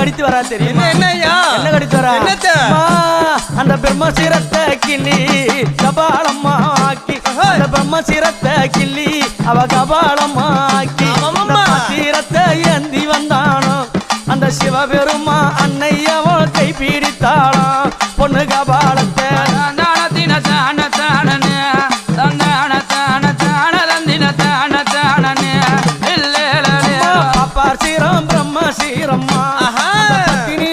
கடித்து வரா தெரியும் என்னய்யா என்ன கடித்து வரா அந்த பிரம்ம சிரத்தை கிள்ளி கபாலம்மா ஆக்கி அந்த பிரம்ம சிரத்தை கிள்ளி அவ கபாலம்மா ஆக்கி சிரத்தை ஏந்தி வந்தானோ அந்த சிவபெருமா அன்னையவோ கை பீடித்தாளாம் பொண்ணு கபாலத்தை பாப்பார் சீரம் பிரம்ம சீரம்மா